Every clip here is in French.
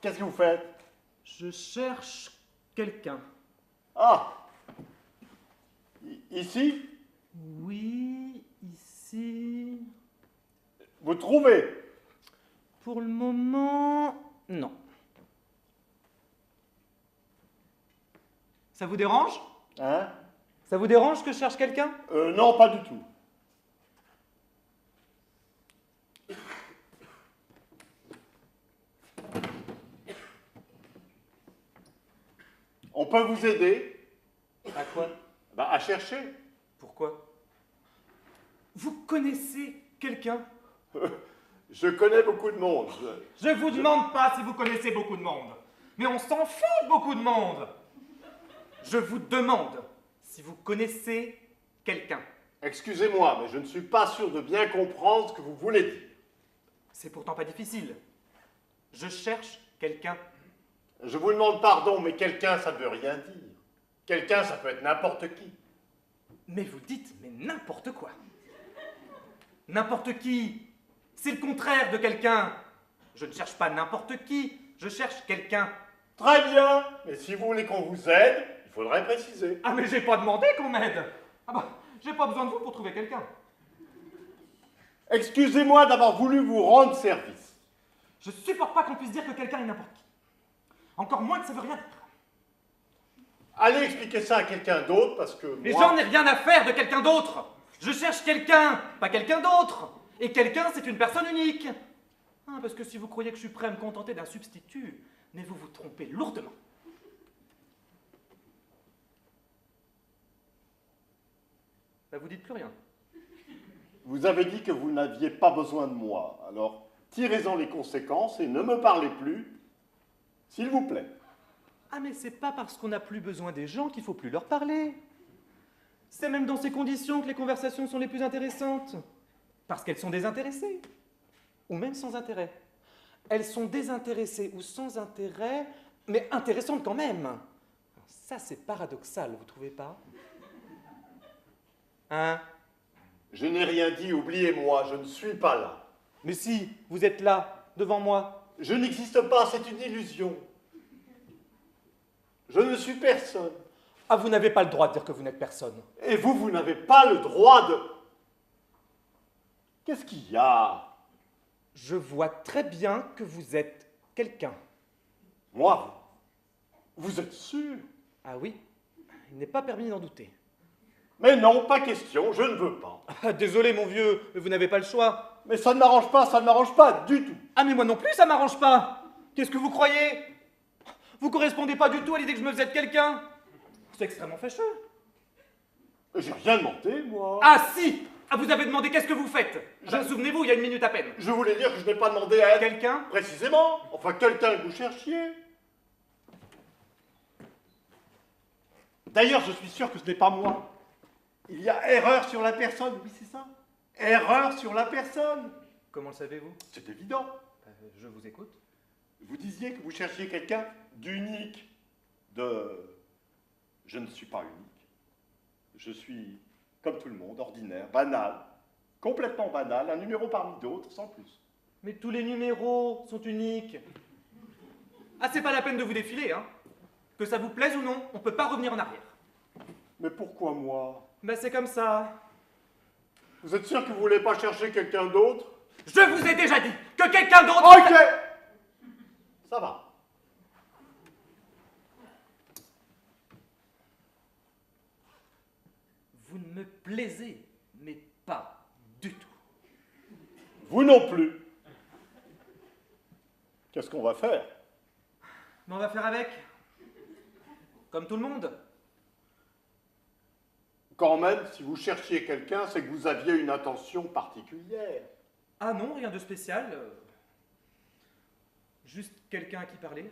Qu'est-ce que vous faites? Je cherche quelqu'un. Ah! Ici? Oui, ici... Vous trouvez? Pour le moment, non. Ça vous dérange? Hein? Ça vous dérange que je cherche quelqu'un? Non, pas du tout. On peut vous aider? À quoi? Bah, à chercher. Pourquoi? Vous connaissez quelqu'un? Je connais beaucoup de monde. Je vous demande pas si vous connaissez beaucoup de monde. Mais on s'en fout de beaucoup de monde. Je vous demande si vous connaissez quelqu'un. Excusez-moi, mais je ne suis pas sûr de bien comprendre ce que vous voulez dire. C'est pourtant pas difficile. Je cherche quelqu'un. Je vous demande pardon, mais quelqu'un, ça ne veut rien dire. Quelqu'un, ça peut être n'importe qui. Mais vous dites, mais n'importe quoi. N'importe qui, c'est le contraire de quelqu'un. Je ne cherche pas n'importe qui, je cherche quelqu'un. Très bien, mais si vous voulez qu'on vous aide, il faudrait préciser. Ah mais j'ai pas demandé qu'on m'aide. Ah bah, j'ai pas besoin de vous pour trouver quelqu'un. Excusez-moi d'avoir voulu vous rendre service. Je supporte pas qu'on puisse dire que quelqu'un est n'importe qui. Encore moins que ça veut rien dire. Allez expliquer ça à quelqu'un d'autre, parce que Mais moi... j'en ai rien à faire de quelqu'un d'autre. Je cherche quelqu'un, pas quelqu'un d'autre. Et quelqu'un, c'est une personne unique. Ah, parce que si vous croyez que je suis prêt à me contenter d'un substitut, mais vous vous trompez lourdement. Bah, vous dites plus rien. Vous avez dit que vous n'aviez pas besoin de moi, alors tirez-en les conséquences et ne me parlez plus, s'il vous plaît. Ah mais c'est pas parce qu'on n'a plus besoin des gens qu'il faut plus leur parler. C'est même dans ces conditions que les conversations sont les plus intéressantes. Parce qu'elles sont désintéressées. Ou même sans intérêt. Elles sont désintéressées ou sans intérêt, mais intéressantes quand même. Ça c'est paradoxal, vous trouvez pas? Hein? Je n'ai rien dit, oubliez-moi, je ne suis pas là. Mais si, vous êtes là, devant moi. Je n'existe pas, c'est une illusion. Je ne suis personne. Ah, vous n'avez pas le droit de dire que vous n'êtes personne. Et vous, vous n'avez pas le droit de... Qu'est-ce qu'il y a? Je vois très bien que vous êtes quelqu'un. Moi? Vous êtes sûr? Ah oui, il n'est pas permis d'en douter. Mais non, pas question, je ne veux pas. Ah, désolé mon vieux, mais vous n'avez pas le choix. Mais ça ne m'arrange pas, ça ne m'arrange pas du tout. Ah mais moi non plus ça m'arrange pas. Qu'est-ce que vous croyez? Vous correspondez pas du tout à l'idée que je me faisais de quelqu'un. C'est extrêmement fâcheux. J'ai rien demandé, moi. Ah si! Ah vous avez demandé qu'est-ce que vous faites? Souvenez-vous, il y a une minute à peine. Je voulais dire que je n'ai pas demandé à être... Quelqu'un? Précisément. Enfin, quelqu'un que vous cherchiez. D'ailleurs, je suis sûr que ce n'est pas moi. Il y a erreur sur la personne, oui, c'est ça. Erreur sur la personne. Comment le savez-vous? C'est évident. Je vous écoute. Vous disiez que vous cherchiez quelqu'un d'unique. Je ne suis pas unique. Je suis, comme tout le monde, ordinaire, banal. Complètement banal, un numéro parmi d'autres, sans plus. Mais tous les numéros sont uniques. Ah c'est pas la peine de vous défiler, hein. Que ça vous plaise ou non, on peut pas revenir en arrière. Mais pourquoi moi? Ben c'est comme ça. Vous êtes sûr que vous voulez pas chercher quelqu'un d'autre? Je vous ai déjà dit que quelqu'un d'autre... Ok. Ça va. Vous ne me plaisez, mais pas du tout. Vous non plus. Qu'est-ce qu'on va faire? Mais on va faire avec. Comme tout le monde. Quand même, si vous cherchiez quelqu'un, c'est que vous aviez une intention particulière. Ah non, rien de spécial. Juste quelqu'un à qui parler.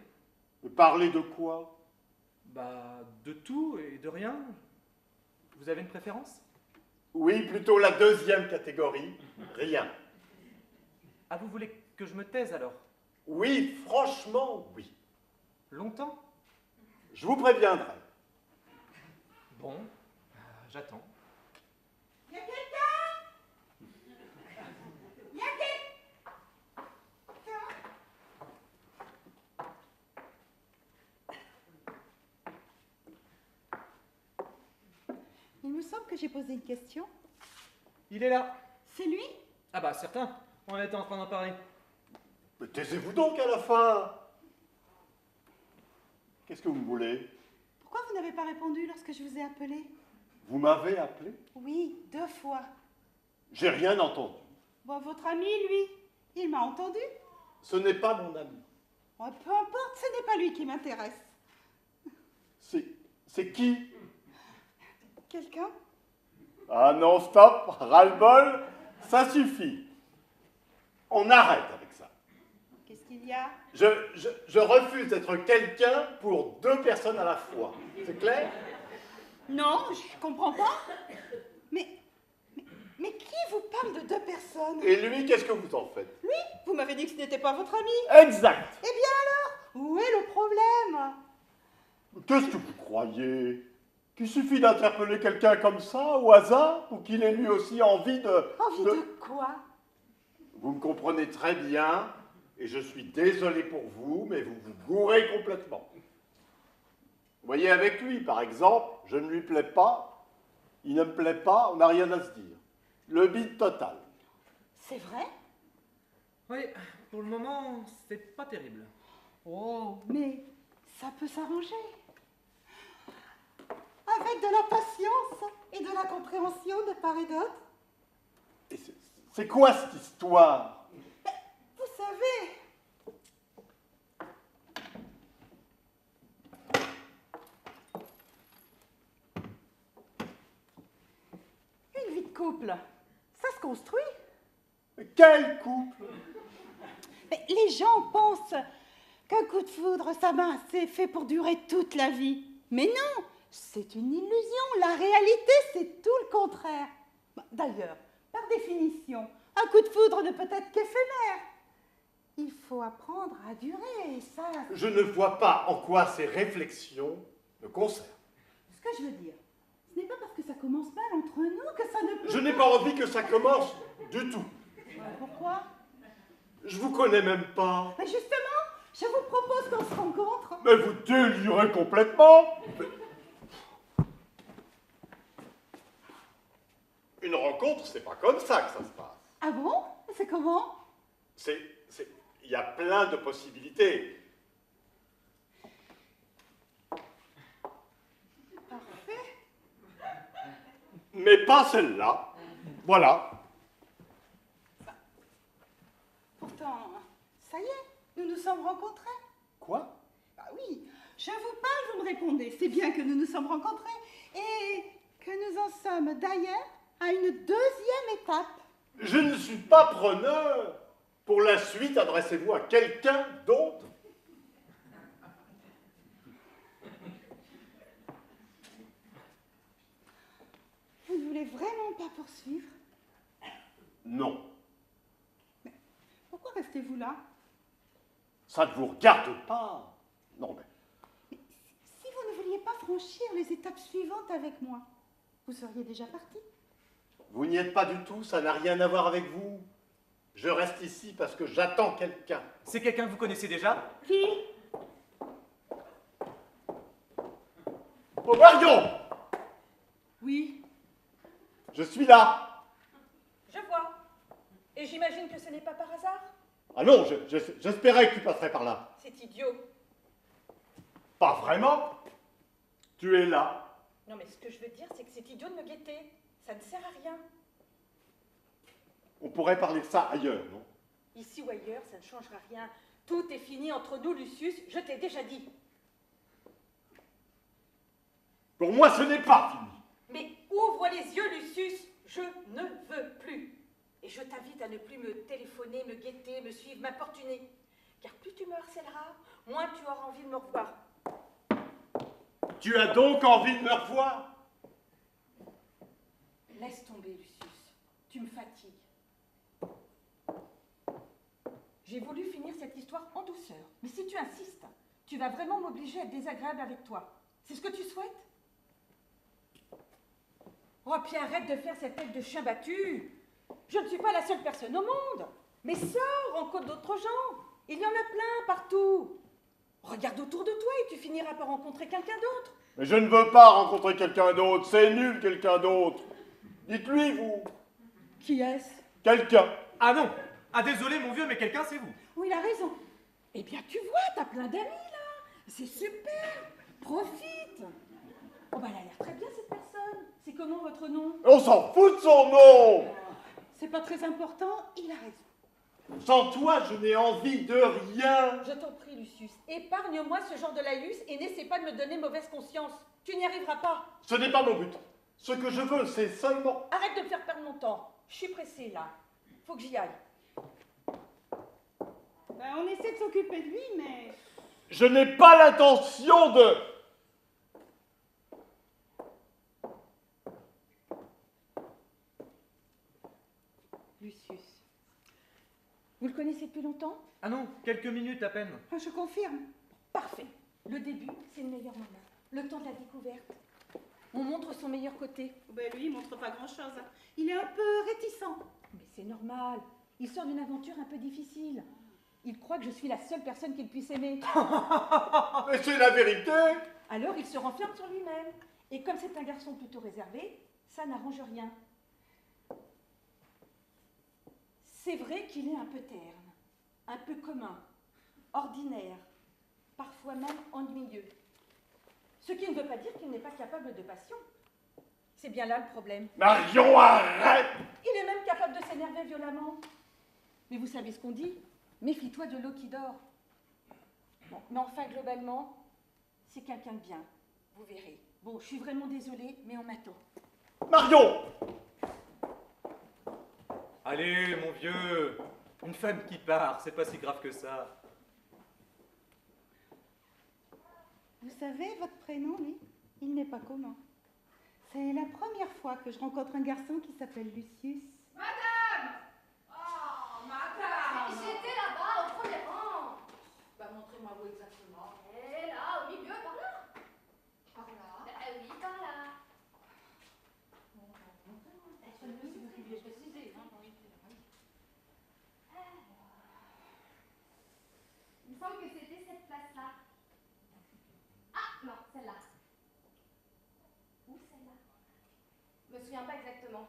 Parler de quoi? Bah, de tout et de rien. Vous avez une préférence? Oui, plutôt la deuxième catégorie. Rien. Ah, vous voulez que je me taise alors? Oui, franchement, oui. Longtemps? Je vous préviendrai. Bon, j'attends. Y a quelqu'un? Y a quelqu'un? semble que j'ai posé une question. Il est là. C'est lui? Ah bah, certain. On était en train d'en parler. Mais taisez-vous donc à la fin. Qu'est-ce que vous me voulez? Pourquoi vous n'avez pas répondu lorsque je vous ai appelé? Vous m'avez appelé? Oui, 2 fois. J'ai rien entendu. Bon, votre ami, lui, il m'a entendu. Ce n'est pas mon ami. Oh, peu importe, ce n'est pas lui qui m'intéresse. C'est qui? Quelqu'un? Ah non, stop, ras-le-bol, ça suffit. On arrête avec ça. Qu'est-ce qu'il y a? Je refuse d'être quelqu'un pour 2 personnes à la fois. C'est clair? Non, je comprends pas. Mais qui vous parle de 2 personnes? Et lui, qu'est-ce que vous en faites? Lui? Vous m'avez dit que ce n'était pas votre ami. Exact. Eh bien alors, où est le problème? Qu'est-ce que vous croyez? Qu'il suffit d'interpeller quelqu'un comme ça, au hasard, pour qu'il ait lui aussi envie de... Envie de quoi? Vous me comprenez très bien, et je suis désolé pour vous, mais vous vous gourrez complètement. Vous voyez, avec lui, par exemple, je ne lui plais pas, il ne me plaît pas, on n'a rien à se dire. Le bide total. C'est vrai? Oui, pour le moment, c'est pas terrible. Oh, mais ça peut s'arranger. Avec de la patience et de la compréhension de part et d'autre. Et c'est quoi cette histoire? Vous savez, une vie de couple, ça se construit. Mais quel couple? Mais les gens pensent qu'un coup de foudre, c'est fait pour durer toute la vie. Mais non, c'est une illusion. La réalité, c'est tout le contraire. D'ailleurs, par définition, un coup de foudre ne peut être qu'éphémère. Il faut apprendre à durer, et ça... Je ne vois pas en quoi ces réflexions me concernent. Ce que je veux dire, ce n'est pas parce que ça commence mal entre nous que ça ne peut... Je n'ai pas envie que ça commence du tout. Pourquoi? Je vous connais même pas. Mais justement, je vous propose qu'on se rencontre. Mais vous délirez complètement. Une rencontre, c'est pas comme ça que ça se passe. Ah bon? C'est comment? Il y a plein de possibilités. Parfait. Mais pas celle-là. Voilà. Pourtant, ça y est, nous nous sommes rencontrés. Quoi? Bah oui, je vous parle, vous me répondez. C'est bien que nous nous sommes rencontrés et que nous en sommes d'ailleurs à une 2e étape. Je ne suis pas preneur. Pour la suite, adressez-vous à quelqu'un d'autre. Vous ne voulez vraiment pas poursuivre? Non. Pourquoi restez-vous là? Ça ne vous regarde pas. Non, mais... Si vous ne vouliez pas franchir les étapes suivantes avec moi, vous seriez déjà parti. Vous n'y êtes pas du tout, ça n'a rien à voir avec vous. Je reste ici parce que j'attends quelqu'un. C'est quelqu'un que vous connaissez déjà? Qui? Oh, Marion! Oui. Je suis là. Je vois. Et j'imagine que ce n'est pas par hasard. Ah non, j'espérais que tu passerais par là. C'est idiot. Pas vraiment. Tu es là. Non, mais ce que je veux dire, c'est que c'est idiot de me guetter. Ça ne sert à rien. On pourrait parler de ça ailleurs, non? Ici ou ailleurs, ça ne changera rien. Tout est fini entre nous, Lucius. Je t'ai déjà dit. Pour moi, ce n'est pas fini. Mais ouvre les yeux, Lucius. Je ne veux plus. Et je t'invite à ne plus me téléphoner, me guetter, me suivre, m'importuner. Car plus tu me harcèleras, moins tu auras envie de me revoir. Tu as donc envie de me revoir? Laisse tomber, Lucius. Tu me fatigues. J'ai voulu finir cette histoire en douceur. Mais si tu insistes, tu vas vraiment m'obliger à être désagréable avec toi. C'est ce que tu souhaites? Oh, puis arrête de faire cette tête de chien battu. Je ne suis pas la seule personne au monde. Mes sœurs rencontrent d'autres gens. Il y en a plein partout. Regarde autour de toi et tu finiras par rencontrer quelqu'un d'autre. Mais je ne veux pas rencontrer quelqu'un d'autre, c'est nul quelqu'un d'autre. Dites-lui, vous. Qui est-ce? Quelqu'un. Ah non! Ah désolé mon vieux, mais quelqu'un c'est vous. Oui, il a raison. Eh bien, tu vois, t'as plein d'amis là. C'est super. Profite. Oh bah, elle a l'air très bien cette personne. C'est comment votre nom? On s'en fout de son nom. C'est pas très important, il a raison. Sans toi, je n'ai envie de rien. Je t'en prie, Lucius, épargne-moi ce genre de laïus et n'essaie pas de me donner mauvaise conscience. Tu n'y arriveras pas. Ce n'est pas mon but. Ce que je veux, c'est seulement... Arrête de me faire perdre mon temps. Je suis pressée là. Faut que j'y aille. Ben, on essaie de s'occuper de lui, mais... Je n'ai pas l'intention de... Lucius. Vous le connaissez depuis longtemps? Ah non, quelques minutes à peine. Ah, je confirme. Parfait. Le début, c'est le meilleur moment. Le temps de la découverte. On montre son meilleur côté. Ben, lui, il montre pas grand-chose. Hein. Il est un peu réticent. Mais c'est normal. Il sort d'une aventure un peu difficile. Il croit que je suis la seule personne qu'il puisse aimer. Mais c'est la vérité. Alors il se renferme sur lui-même. Et comme c'est un garçon plutôt réservé, ça n'arrange rien. C'est vrai qu'il est un peu terne, un peu commun, ordinaire, parfois même ennuyeux. Ce qui ne veut pas dire qu'il n'est pas capable de passion. C'est bien là le problème. Marion, arrête. Il est même capable de s'énerver violemment. Mais vous savez ce qu'on dit? Méfie-toi de l'eau qui dort. Bon, mais enfin, globalement, c'est quelqu'un de bien. Vous verrez. Bon, je suis vraiment désolée, mais on m'attend. Marion. Allez mon vieux, une femme qui part, c'est pas si grave que ça. Vous savez, votre prénom, lui, il n'est pas commun. C'est la première fois que je rencontre un garçon qui s'appelle Lucius. Madame! Oh, madame! J'étais là-bas, au premier rang. Bah, montrez-moi où exactement. Et là, au milieu, par là. Par là. Oui, par là. Il me semble que c'était cette place-là. Ah, non, celle-là. Ou celle-là? Je me souviens pas exactement.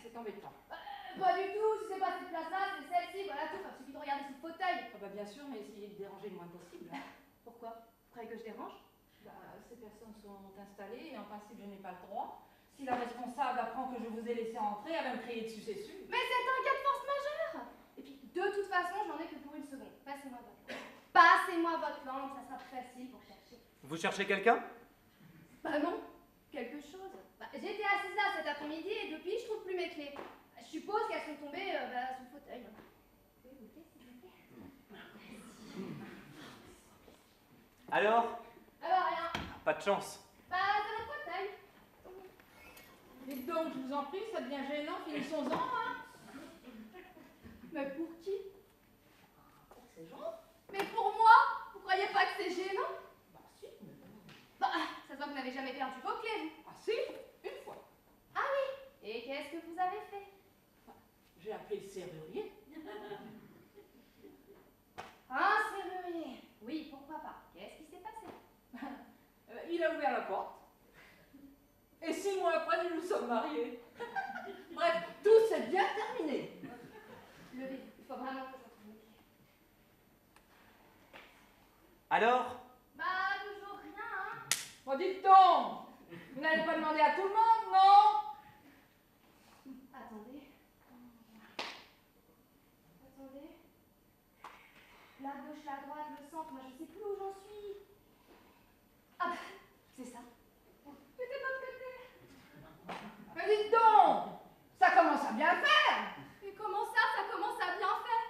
C'est embêtant. Pas du tout, si c'est pas cette place-là, c'est celle-ci, voilà tout. Il suffit de regarder ce fauteuil. Ah bah bien sûr, mais essayez de déranger le moins possible. Pourquoi? Vous croyez que je dérange? Bah, ces personnes sont installées et en principe je n'ai pas le droit. Si la responsable apprend que je vous ai laissé entrer, elle va me crier dessus, c'est sûr. Mais c'est un cas de force majeure. Et puis, de toute façon, je n'en ai que pour une seconde. Passez-moi votre langue. Passez-moi votre langue, ça sera plus facile pour chercher. Vous cherchez quelqu'un? Bah non, quelque chose. Bah, j'étais assise là cet après-midi et depuis, je trouve plus mes clés. Je suppose qu'elles sont tombées sous le fauteuil. Oui, vous plaît, s'il vous plaît. Alors? Alors, rien. Pas de chance. Bah, c'est notre fauteuil. Dites donc, je vous en prie, ça devient gênant, finissons-en, hein. Mais pour qui? Pour ces gens? Mais pour moi? Vous croyez pas que c'est gênant? Bah si, mais... Bah, ça se voit que vous n'avez jamais perdu vos clés, vous. Ah si, une fois. Ah oui. Et qu'est-ce que vous avez fait? J'ai appelé le serrurier. Un serrurier. Oui, pourquoi pas. Qu'est-ce qui s'est passé? Il a ouvert la porte. Et 6 mois après, nous nous sommes mariés. Bref, tout s'est bien terminé. Levez-vous. Il faut vraiment que je retrouve mes clés. Alors? Bah, toujours rien, hein. Bon, dites donc, vous n'allez pas demander à tout le monde, non? Attendez. Attendez. La gauche, la droite, le centre, moi je sais plus où j'en suis. Ah bah, c'est ça. C'était de l'autre côté. Mais dites donc, ça commence à bien faire. Mais comment ça commence à bien faire?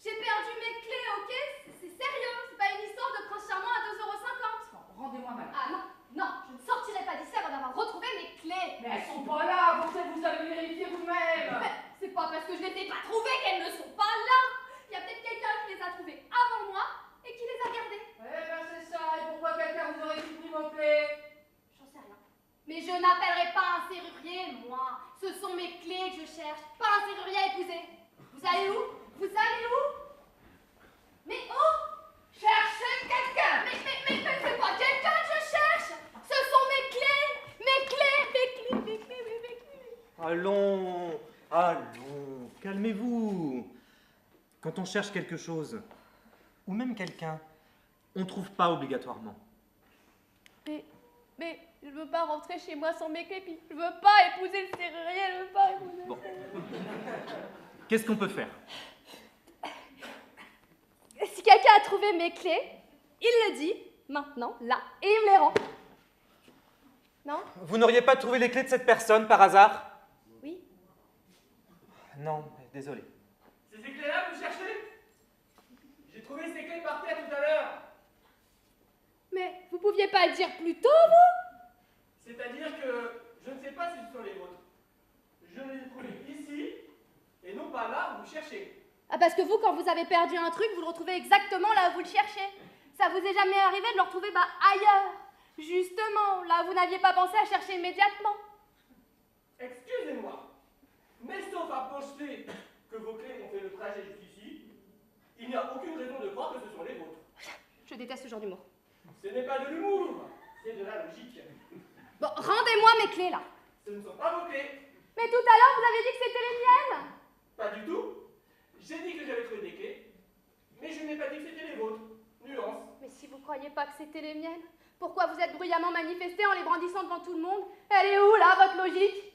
J'ai perdu mes clés, ok? C'est sérieux, c'est pas une histoire de prince charmant à 2,50 €. Rendez-moi ma... Ah non, non, je ne sortirai pas d'ici avant d'avoir retrouvé mes clés. Mais elles sont pas là, vous avez vérifié vous-même. Mais c'est pas parce que je les ai pas trouvées qu'elles ne sont pas là. Il y a peut-être quelqu'un qui les a trouvées avant moi et qui les a gardées. Eh ben c'est ça, et pourquoi quelqu'un vous aurait pris vos clés? J'en sais rien. Mais je n'appellerai pas un serrurier, moi. Ce sont mes clés que je cherche, pas un serrurier à épouser. Vous allez où? Vous allez où? Mais où? Cherchez quelqu'un. Mais c'est pas quelqu'un que je cherche. Ce sont mes clés. Mes clés, mes clés, mes clés. Allons, calmez-vous. Quand on cherche quelque chose, ou même quelqu'un, on ne trouve pas obligatoirement. Mais je veux pas rentrer chez moi sans mes clés, puis je veux pas épouser le serrurier, je veux pas épouser le Bon. serrurier. Qu'est-ce qu'on peut faire? Si quelqu'un a trouvé mes clés, il le dit, maintenant, là, et il me les rend. Non? Vous n'auriez pas trouvé les clés de cette personne par hasard? Oui. Non, désolé. C'est ces clés-là que vous cherchez? J'ai trouvé ces clés par terre tout à l'heure. Mais vous pouviez pas le dire plus tôt, vous? C'est-à-dire que je ne sais pas si ce sont les vôtres. Je les ai trouvées ici, et non pas là où vous cherchez. Ah, parce que vous, quand vous avez perdu un truc, vous le retrouvez exactement là où vous le cherchez. Ça vous est jamais arrivé de le retrouver ailleurs? Justement, là où vous n'aviez pas pensé à chercher immédiatement. Excusez-moi, mais sauf à penser que vos clés ont fait le trajet jusqu'ici, il n'y a aucune raison de croire que ce sont les vôtres. Je déteste ce genre d'humour. Ce n'est pas de l'humour, c'est de la logique. Bon, rendez-moi mes clés, là. Ce ne sont pas vos clés. Mais tout à l'heure, vous avez dit que c'était les miennes. Pas du tout. J'ai dit que j'avais trouvé des clés, mais je n'ai pas dit que c'était les vôtres. Nuance. Mais si vous croyez pas que c'était les miennes, pourquoi vous êtes bruyamment manifesté en les brandissant devant tout le monde? Elle est où, là, votre logique?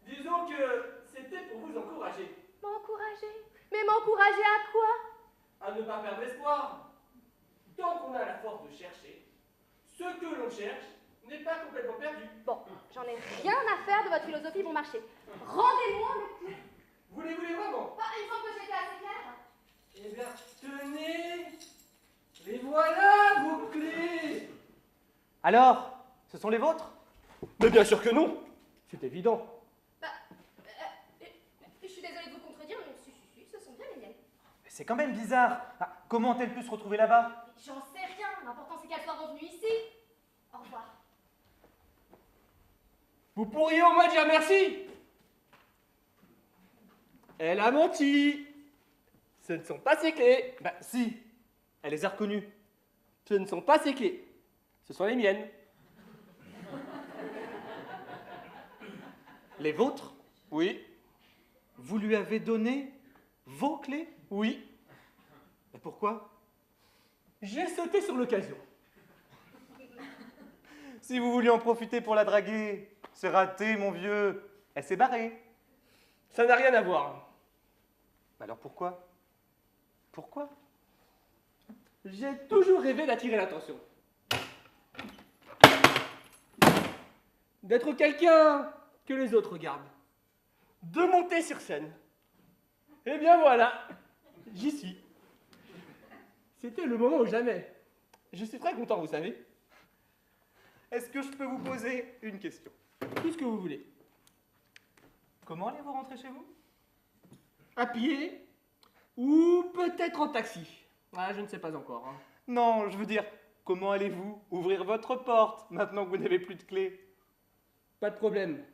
Disons que c'était pour vous encourager. M'encourager? Mais m'encourager à quoi? À ne pas perdre espoir. Tant qu'on a la force de chercher, ce que l'on cherche n'est pas complètement perdu. Bon, j'en ai rien à faire de votre philosophie bon marché. Rendez-moi mes clés. Vous les voulez vraiment? Il me semble que j'étais assez claire. Eh bien, tenez. Les voilà, vos clés. Alors, ce sont les vôtres? Mais bien sûr que non. C'est évident. Je suis désolée de vous contredire, mais si, ce sont bien les miennes. Mais c'est quand même bizarre. Ah, comment ont-elles pu se retrouver là-bas? J'en sais rien, l'important c'est qu'elle soit revenue ici. Au revoir. Vous pourriez au moins dire merci. Elle a menti. Ce ne sont pas ses clés. Bah si, elle les a reconnues. Ce ne sont pas ses clés. Ce sont les miennes. Les vôtres? Oui. Vous lui avez donné vos clés? Oui. Et pourquoi? J'ai sauté sur l'occasion. Si vous vouliez en profiter pour la draguer, c'est raté, mon vieux. Elle s'est barrée. Ça n'a rien à voir. Alors pourquoi? Pourquoi? J'ai toujours rêvé d'attirer l'attention. D'être quelqu'un que les autres regardent. De monter sur scène. Eh bien voilà, j'y suis. C'était le moment ou jamais. Je suis très content, vous savez. Est-ce que je peux vous poser une question? Tout ce que vous voulez. Comment allez-vous rentrer chez vous? À pied ou peut-être en taxi. Ah, je ne sais pas encore. Hein. Non, je veux dire, comment allez-vous ouvrir votre porte maintenant que vous n'avez plus de clé? Pas de problème.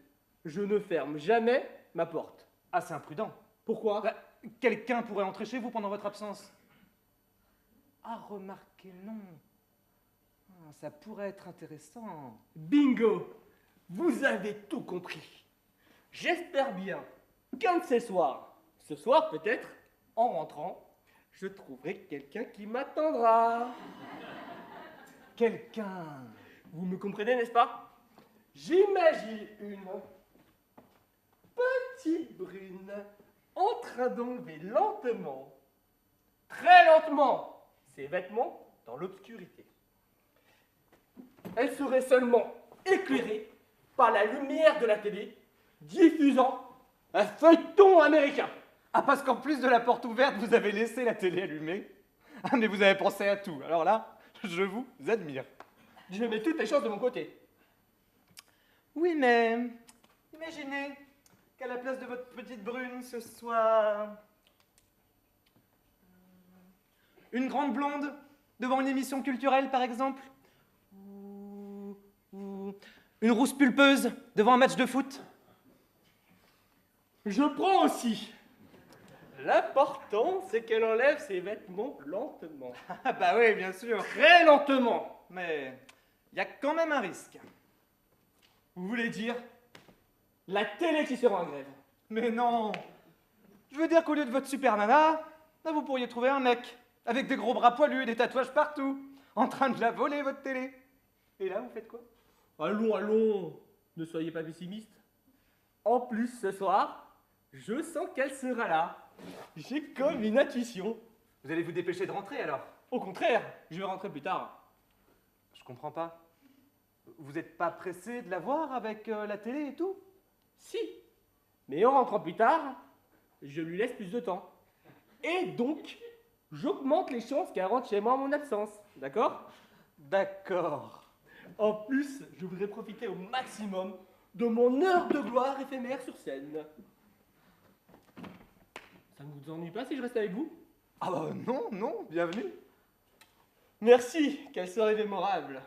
Je ne ferme jamais ma porte. Ah, c'est imprudent. Pourquoi? Bah, quelqu'un pourrait entrer chez vous pendant votre absence. Ah, remarquez, non. Ah, ça pourrait être intéressant. Bingo! Vous avez tout compris. J'espère bien qu'un de ces soirs, ce soir peut-être, en rentrant, je trouverai quelqu'un qui m'attendra. Quelqu'un. Vous me comprenez, n'est-ce pas? J'imagine une petite brune en train d'enlever lentement, très lentement, ses vêtements dans l'obscurité. Elle serait seulement éclairée par la lumière de la télé diffusant un feuilleton américain. Ah, parce qu'en plus de la porte ouverte, vous avez laissé la télé allumée. Ah, mais vous avez pensé à tout. Alors là, je vous admire. Je mets toutes les chances de mon côté. Oui, mais imaginez qu'à la place de votre petite brune, ce soit une grande blonde devant une émission culturelle, par exemple, ou une rousse pulpeuse devant un match de foot. Je prends aussi L'important, c'est qu'elle enlève ses vêtements lentement. Ah bah oui, bien sûr. Très lentement. Mais il y a quand même un risque. Vous voulez dire la télé qui sera en grève? Mais non. Je veux dire qu'au lieu de votre super nana, là, vous pourriez trouver un mec avec des gros bras poilus et des tatouages partout, en train de la voler, votre télé. Et là, vous faites quoi? Allons, allons, ne soyez pas pessimiste. En plus, ce soir, je sens qu'elle sera là. J'ai comme une intuition. Vous allez vous dépêcher de rentrer alors? Au contraire, je vais rentrer plus tard. Je comprends pas. Vous n'êtes pas pressé de la voir avec la télé et tout? Si, mais en rentrant plus tard, je lui laisse plus de temps. Et donc, j'augmente les chances qu'elle rentre chez moi en mon absence. D'accord? D'accord. En plus, je voudrais profiter au maximum de mon heure de gloire éphémère sur scène. Ça ne vous ennuie pas si je reste avec vous? Ah bah non, non, bienvenue. Merci, quelle soirée mémorable.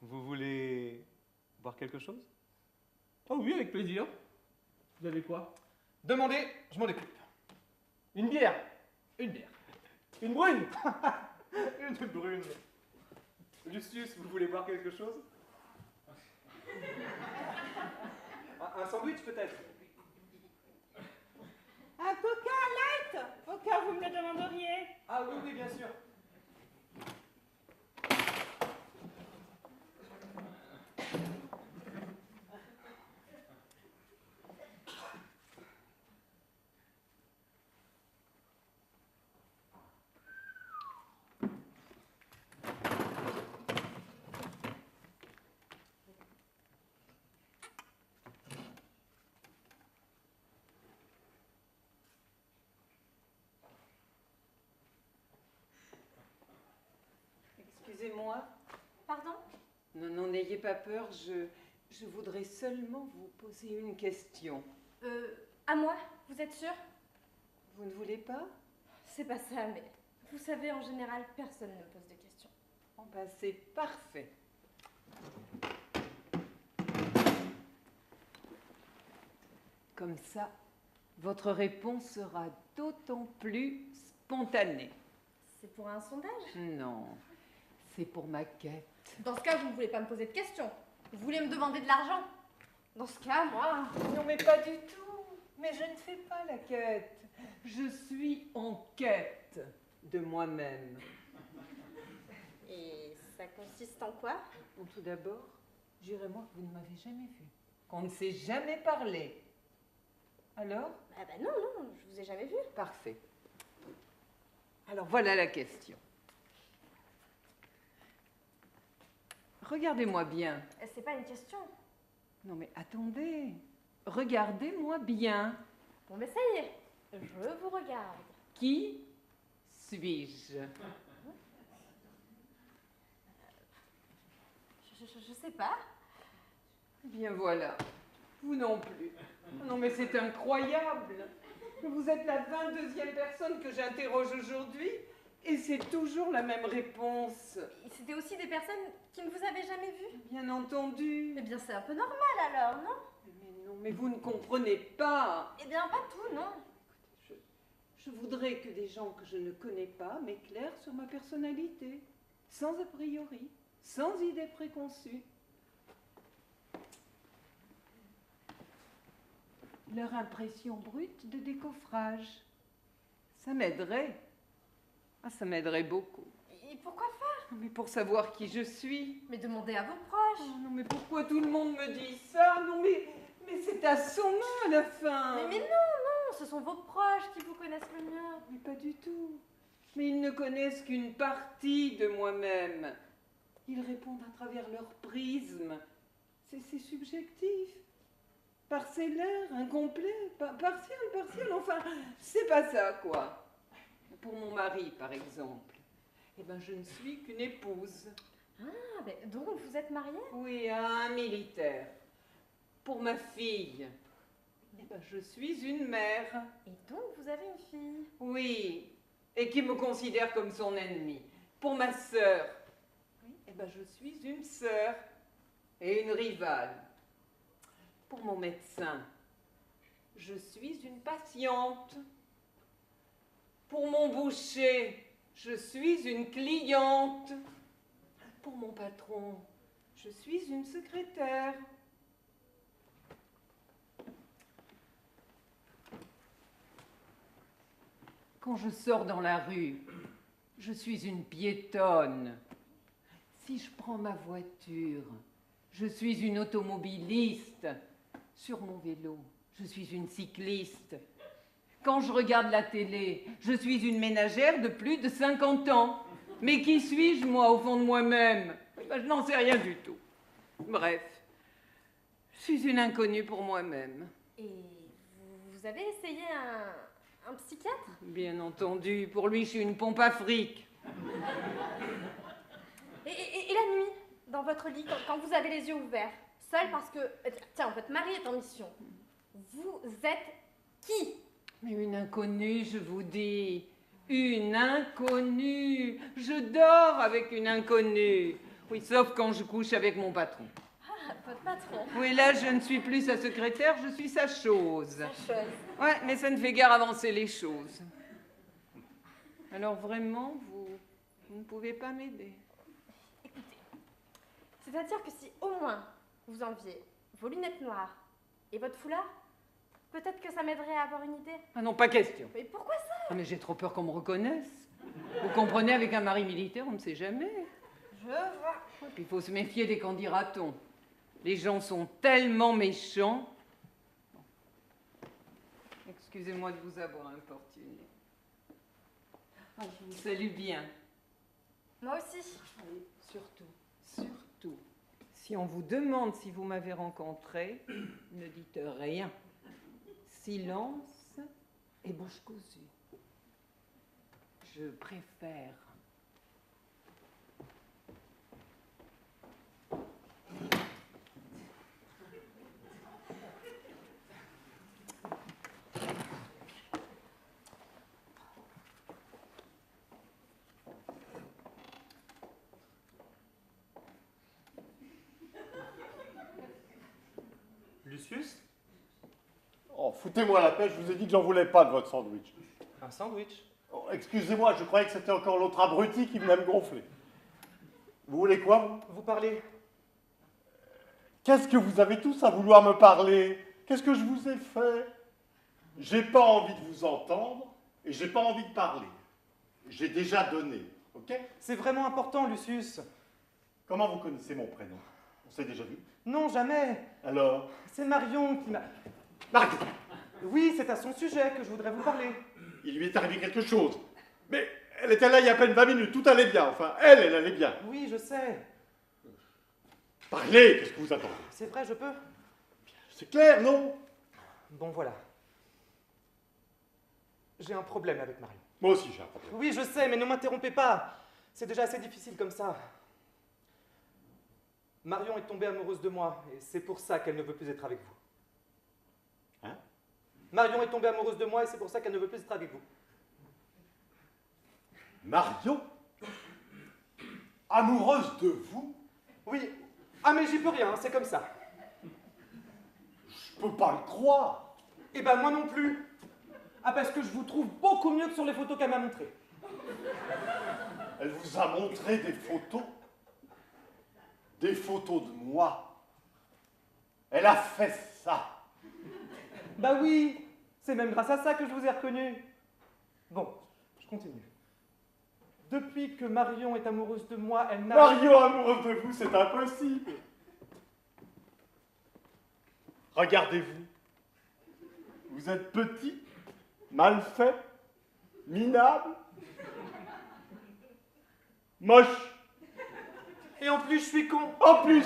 Vous voulez boire quelque chose? Oh oui, avec plaisir. Vous avez quoi? Demandez, je m'en occupe. Une bière? Une bière. Une brune? Une brune. Lucius, vous voulez boire quelque chose? Un sandwich peut-être? Un coca light, au cas où vous me le demanderiez. Ah oui, oui, bien sûr. Excusez-moi. Pardon? Non, n'ayez pas peur, je voudrais seulement vous poser une question. À moi? Vous êtes sûr? Vous ne voulez pas? C'est pas ça, mais vous savez, en général, personne ne me pose de questions. Oh ben c'est parfait. Comme ça, votre réponse sera d'autant plus spontanée. C'est pour un sondage? Non, c'est pour ma quête. Dans ce cas, vous ne voulez pas me poser de questions. Vous voulez me demander de l'argent. Dans ce cas, moi... Non, mais pas du tout. Mais je ne fais pas la quête. Je suis en quête de moi-même. Et ça consiste en quoi? Bon, tout d'abord, jurez-moi que vous ne m'avez jamais vu, qu'on ne s'est jamais parlé. Alors? Ah bah non, je vous ai jamais vu. Parfait. Alors voilà la question. Regardez-moi bien. C'est pas une question. Non mais attendez. Regardez-moi bien. Bon, mais ça y est, je vous regarde. Qui suis-je? Je sais pas. Bien voilà. Vous non plus. Non mais c'est incroyable. Vous êtes la 22e personne que j'interroge aujourd'hui et c'est toujours la même réponse. C'était aussi des personnes qui ne vous avaient jamais vu. Bien entendu. Eh bien, c'est un peu normal alors, non? Mais non, mais vous ne comprenez pas. Eh bien, pas tout, non? Je voudrais que des gens que je ne connais pas m'éclairent sur ma personnalité, sans a priori, sans idée préconçue. Leur impression brute de décoffrage. Ça m'aiderait. Ah, ça m'aiderait beaucoup. Et pourquoi faire? Mais pour savoir qui je suis. Mais demandez à vos proches. Oh, non, mais pourquoi tout le monde me dit ça? Non, mais c'est assommant à la fin. Mais non, ce sont vos proches qui vous connaissent le mieux. Mais pas du tout. Mais ils ne connaissent qu'une partie de moi-même. Ils répondent à travers leur prisme. C'est subjectif. Parcellaire, incomplet, partiel, enfin, c'est pas ça, quoi. Pour mon mari, par exemple, eh ben, je ne suis qu'une épouse. Ah, mais donc vous êtes mariée? Oui, à un militaire. Pour ma fille, eh ben, je suis une mère. Et donc vous avez une fille? Oui, et qui me considère comme son ennemie. Pour ma sœur, oui, eh ben, je suis une sœur et une rivale. Pour mon médecin, je suis une patiente Pour mon boucher, je suis une cliente. Pour mon patron, je suis une secrétaire. Quand je sors dans la rue, je suis une piétonne. Si je prends ma voiture, je suis une automobiliste. Sur mon vélo, je suis une cycliste. Quand je regarde la télé, je suis une ménagère de plus de 50 ans. Mais qui suis-je, moi, au fond de moi-même? Ben, je n'en sais rien du tout. Bref, je suis une inconnue pour moi-même. Et vous avez essayé un psychiatre? Bien entendu, pour lui, je suis une pompe à fric. Et la nuit, dans votre lit, quand vous avez les yeux ouverts, seul parce que... Tiens, votre mari est en mission. Vous êtes qui? Mais une inconnue, je vous dis. Une inconnue. Je dors avec une inconnue. Oui, sauf quand je couche avec mon patron. Ah, votre patron. Oui, là, je ne suis plus sa secrétaire, je suis sa chose. Sa chose. Ouais, mais ça ne fait guère avancer les choses. Alors vraiment, vous ne pouvez pas m'aider. Écoutez, c'est-à-dire que si au moins vous enviez vos lunettes noires et votre foulard, peut-être que ça m'aiderait à avoir une idée. Ah non, pas question. Mais pourquoi ça? Ah, mais j'ai trop peur qu'on me reconnaisse. Vous comprenez, avec un mari militaire, on ne sait jamais. Je vois. Et puis il faut se méfier des qu'en dira-t-on. Les gens sont tellement méchants. Bon. Excusez-moi de vous avoir importuné. Ah, je vous salue bien. Moi aussi. Oui, surtout, si on vous demande si vous m'avez rencontré, ne dites rien. Silence et bouche cousue. Je préfère. Lucius? Oh, foutez-moi la paix, je vous ai dit que j'en voulais pas de votre sandwich. Un sandwich? Oh, excusez-moi, je croyais que c'était encore l'autre abruti qui venait me gonfler. Vous voulez quoi, vous? Vous parlez? Qu'est-ce que vous avez tous à vouloir me parler? Qu'est-ce que je vous ai fait? J'ai pas envie de vous entendre et j'ai pas envie de parler. J'ai déjà donné, ok? C'est vraiment important, Lucius. Comment vous connaissez mon prénom? On s'est déjà vu? Non, jamais. Alors? C'est Marion qui m'a... Marion! Oui, c'est à son sujet que je voudrais vous parler. Il lui est arrivé quelque chose. Mais elle était là il y a à peine 20 minutes, tout allait bien. Enfin, elle allait bien. Oui, je sais. Parlez, qu'est-ce que vous attendez? C'est vrai, je peux. C'est clair, non? Bon, voilà. J'ai un problème avec Marion. Moi aussi j'ai un problème. Oui, je sais, mais ne m'interrompez pas. C'est déjà assez difficile comme ça. Marion est tombée amoureuse de moi, et c'est pour ça qu'elle ne veut plus être avec vous. Hein? Marion est tombée amoureuse de moi, et c'est pour ça qu'elle ne veut plus être avec vous. Marion? Amoureuse de vous? Oui. Ah, mais j'y peux rien, c'est comme ça. Je peux pas le croire. Eh ben, moi non plus. Ah, parce que je vous trouve beaucoup mieux que sur les photos qu'elle m'a montrées. Elle vous a montré des photos? Des photos de moi? Elle a fait ça? Bah oui, c'est même grâce à ça que je vous ai reconnu. Bon, je continue. Depuis que Marion est amoureuse de moi, elle n'a... Marion amoureuse de vous, c'est impossible. Regardez-vous. Vous êtes petit, mal fait, minable, moche. Et en plus, je suis con. En plus,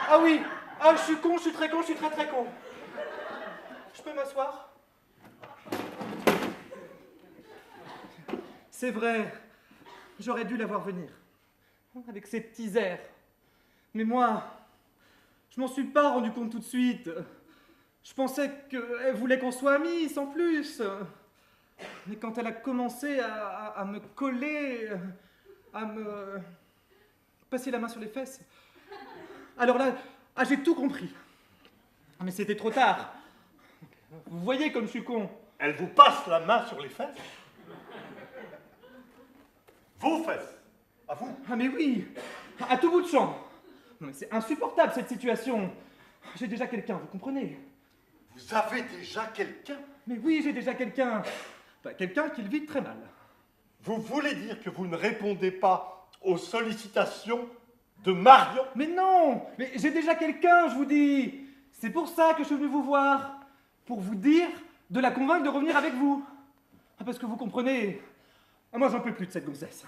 Ah oui, ah, je suis con, je suis très con, je suis très très con. Je peux m'asseoir? C'est vrai, j'aurais dû la voir venir. Avec ses petits airs. Mais moi, je m'en suis pas rendu compte tout de suite. Je pensais qu'elle voulait qu'on soit amis, sans plus. Mais quand elle a commencé à me coller, à me passer la main sur les fesses, alors là, ah, j'ai tout compris. Mais c'était trop tard. Vous voyez comme je suis con. elle vous passe la main sur les fesses? Vos fesses. À vous. Ah mais oui, à tout bout de champ. Non, mais c'est insupportable cette situation. J'ai déjà quelqu'un, vous comprenez? Vous avez déjà quelqu'un? Mais oui, j'ai déjà quelqu'un. Enfin, quelqu'un qui le vit très mal. Vous voulez dire que vous ne répondez pas aux sollicitations de Marion? Mais non, mais j'ai déjà quelqu'un, je vous dis. C'est pour ça que je suis venu vous voir. Pour vous dire de la convaincre de revenir avec vous. Ah, parce que vous comprenez, moi j'en peux plus de cette gonzesse.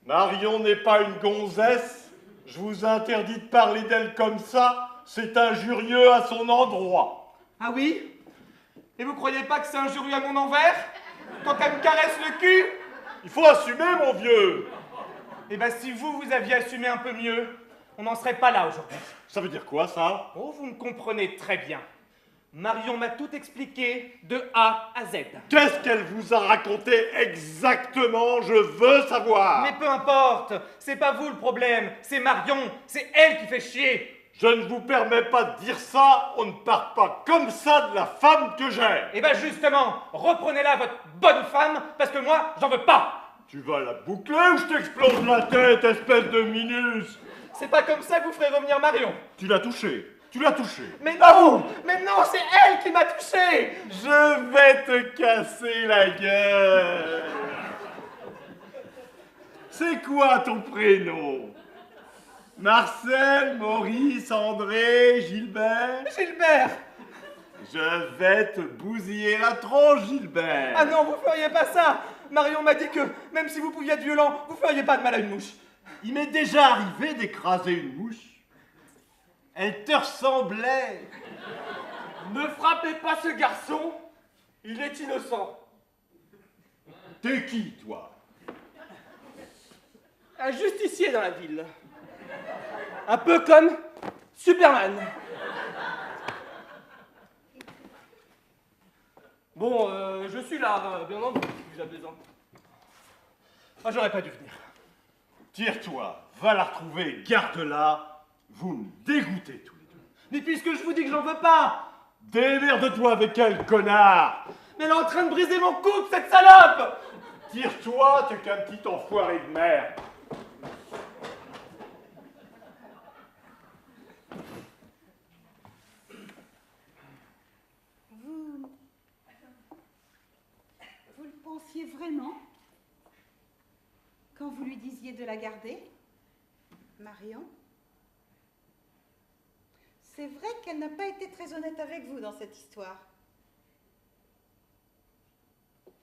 Marion n'est pas une gonzesse. Je vous interdis de parler d'elle comme ça. C'est injurieux à son endroit. Ah oui? Et vous croyez pas que c'est injurieux à mon envers? Quand elle me caresse le cul? Il faut assumer, mon vieux. Eh ben si vous aviez assumé un peu mieux, on n'en serait pas là aujourd'hui. Ça veut dire quoi, ça? Oh, vous me comprenez très bien. Marion m'a tout expliqué de A à Z. Qu'est-ce qu'elle vous a raconté exactement? Je veux savoir. Mais peu importe, c'est pas vous le problème, c'est Marion, c'est elle qui fait chier. Je ne vous permets pas de dire ça. On ne part pas comme ça de la femme que j'ai. Eh ben justement, reprenez-la votre bonne femme, parce que moi, j'en veux pas. Tu vas la boucler ou je t'explose la tête, espèce de minus? C'est pas comme ça que vous ferez revenir Marion. Tu l'as touché. Tu l'as touché. Mais À non, vous. mais non, c'est elle qui m'a touché. Je vais te casser la gueule. C'est quoi ton prénom? Marcel, Maurice, André, Gilbert? Gilbert. Je vais te bousiller la tronche, Gilbert. Ah non, vous feriez pas ça. Marion m'a dit que même si vous pouviez être violent, vous feriez pas de mal à une mouche. Il m'est déjà arrivé d'écraser une mouche. Elle te ressemblait. Ne frappez pas ce garçon, il est innocent. T'es qui, toi? Un justicier dans la ville. Un peu comme Superman. Bon, je suis là, bien entendu, si vous avez besoin. Ah, j'aurais pas dû venir. Tire-toi, va la retrouver, garde-la. Vous me dégoûtez tous les deux. Mais puisque je vous dis que j'en veux pas. Démerde-toi avec elle, connard. Mais elle est en train de briser mon couple, cette salope. Tire-toi, t'es qu'un petit enfoiré de merde. Vous le pensiez vraiment quand vous lui disiez de la garder, Marion? C'est vrai qu'elle n'a pas été très honnête avec vous dans cette histoire.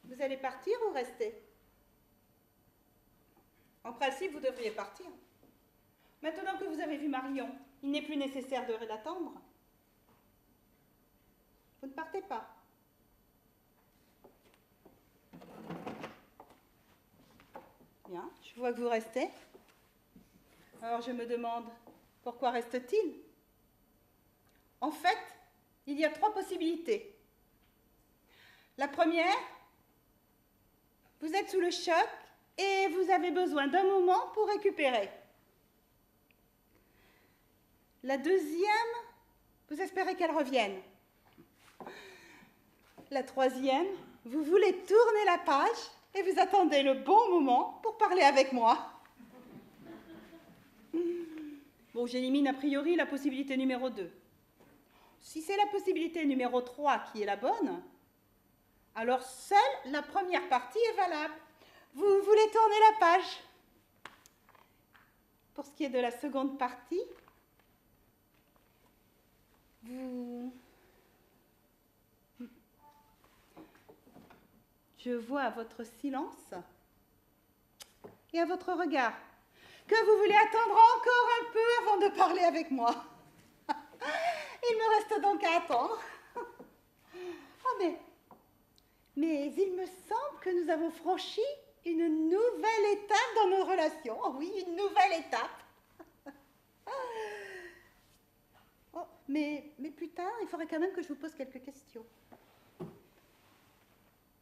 Vous allez partir ou rester? En principe, vous devriez partir. Maintenant que vous avez vu Marion, il n'est plus nécessaire de l'attendre. Vous ne partez pas. Bien, je vois que vous restez. Alors je me demande, pourquoi reste-t-il? En fait, il y a 3 possibilités. La première, vous êtes sous le choc et vous avez besoin d'un moment pour récupérer. La deuxième, vous espérez qu'elle revienne. La troisième, vous voulez tourner la page et vous attendez le bon moment pour parler avec moi. Bon, j'élimine a priori la possibilité numéro 2. Si c'est la possibilité numéro 3 qui est la bonne, alors seule la première partie est valable. Vous voulez tourner la page. Pour ce qui est de la seconde partie, je vois à votre silence et à votre regard que vous voulez attendre encore un peu avant de parler avec moi. Il me reste donc à attendre. Ah mais il me semble que nous avons franchi une nouvelle étape dans nos relations. Oh oui, une nouvelle étape. Oh, mais plus tard, il faudrait quand même que je vous pose quelques questions.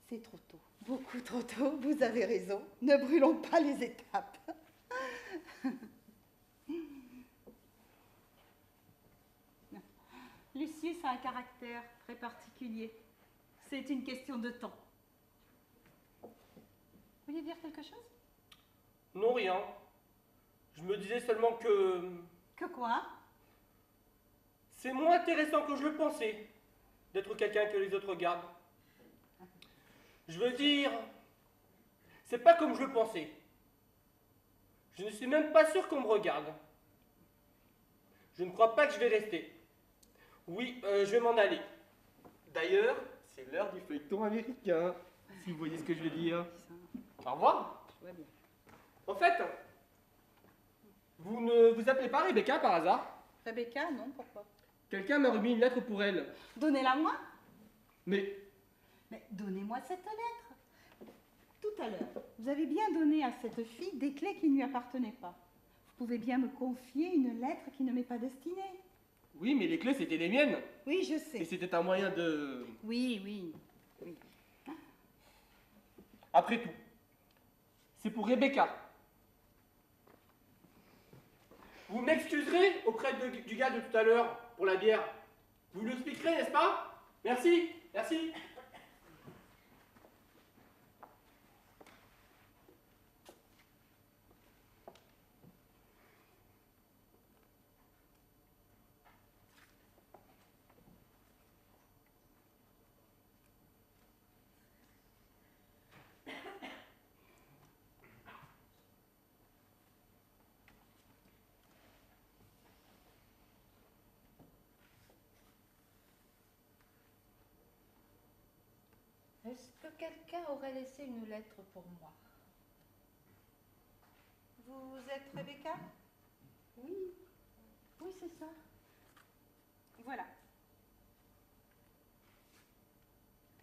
C'est trop tôt, beaucoup trop tôt, vous avez raison. Ne brûlons pas les étapes. Lucius a un caractère très particulier. C'est une question de temps. Vous vouliez dire quelque chose? Non, rien. Je me disais seulement que Que quoi? c'est moins intéressant que je le pensais d'être quelqu'un que les autres regardent. Je veux dire, c'est pas comme je le pensais. Je ne suis même pas sûr qu'on me regarde. Je ne crois pas que je vais rester. Oui, je vais m'en aller. D'ailleurs, c'est l'heure du feuilleton américain, si vous voyez ce que je veux dire. Au revoir. En fait, vous ne vous appelez pas Rebecca par hasard? Rebecca, non, pourquoi? Quelqu'un m'a remis une lettre pour elle. Donnez-la moi. Mais Mais donnez-moi cette lettre. Tout à l'heure, vous avez bien donné à cette fille des clés qui ne lui appartenaient pas. Vous pouvez bien me confier une lettre qui ne m'est pas destinée. oui, mais les clés c'était les miennes. Oui, je Et sais. c'était un moyen de... Oui, oui, oui. Après tout, c'est pour Rebecca. Vous m'excuserez auprès du gars de tout à l'heure pour la bière. Vous lui expliquerez, n'est-ce pas? Merci, merci. Est-ce que quelqu'un aurait laissé une lettre pour moi? Vous êtes Rebecca? Oui. Oui, c'est ça. Voilà.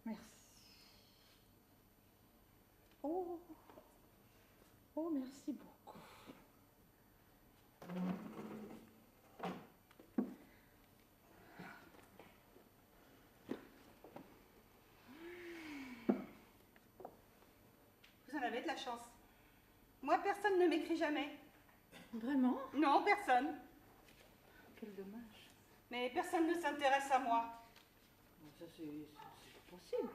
Merci. Oh, oh, merci beaucoup. Vous en avez de la chance. Moi, personne ne m'écrit jamais. Vraiment? Non, personne. Quel dommage. Mais personne ne s'intéresse à moi. Ça, c'est possible.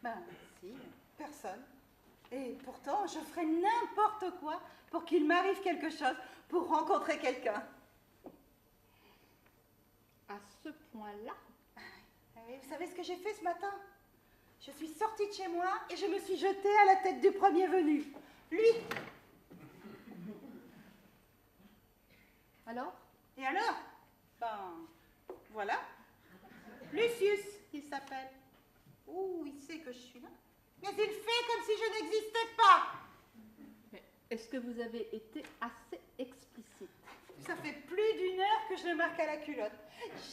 Ben, si, personne. Et pourtant, je ferais n'importe quoi pour qu'il m'arrive quelque chose, pour rencontrer quelqu'un. À ce point-là? Et vous savez ce que j'ai fait ce matin? Je suis sortie de chez moi et je me suis jetée à la tête du premier venu. Lui. Alors? Et alors? Ben, voilà. Lucius, il s'appelle. Ouh, il sait que je suis là. Mais il fait comme si je n'existais pas. Mais est-ce que vous avez été assez explicite? Ça fait plus d'une heure que je le marque à la culotte.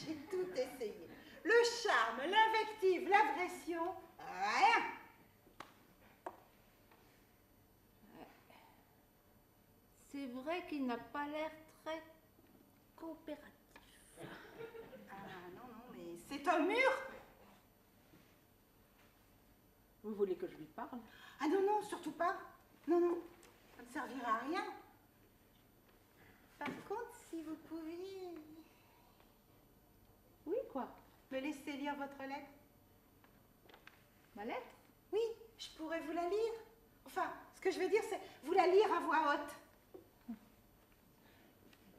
J'ai tout essayé. Le charme, l'invective, l'agression, rien. C'est vrai qu'il n'a pas l'air très coopératif. Ah non, non, mais c'est un mur. Vous voulez que je lui parle? Ah non, non, surtout pas. Non, non, ça ne servira à rien. Par contre, si vous pouviez Oui, quoi? me laisser lire votre lettre. Ma lettre? Oui, je pourrais vous la lire. Enfin, ce que je veux dire, c'est vous la lire à voix haute.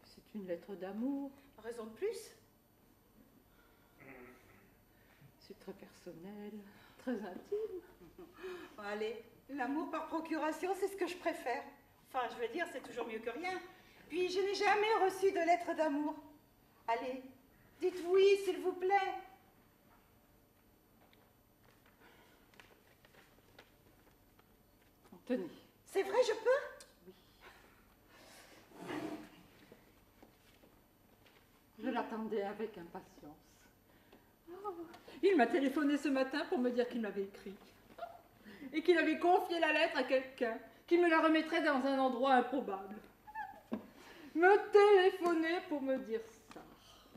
C'est une lettre d'amour. Raison de plus. C'est très personnel, très intime. Bon, allez, l'amour par procuration, c'est ce que je préfère. Enfin, je veux dire, c'est toujours mieux que rien. Puis, je n'ai jamais reçu de lettre d'amour. Allez, dites oui, s'il vous plaît. Tenez. C'est vrai, je peux? Je l'attendais avec impatience. Oh, il m'a téléphoné ce matin pour me dire qu'il m'avait écrit. Et qu'il avait confié la lettre à quelqu'un, qui me la remettrait dans un endroit improbable. Me téléphoner pour me dire ça.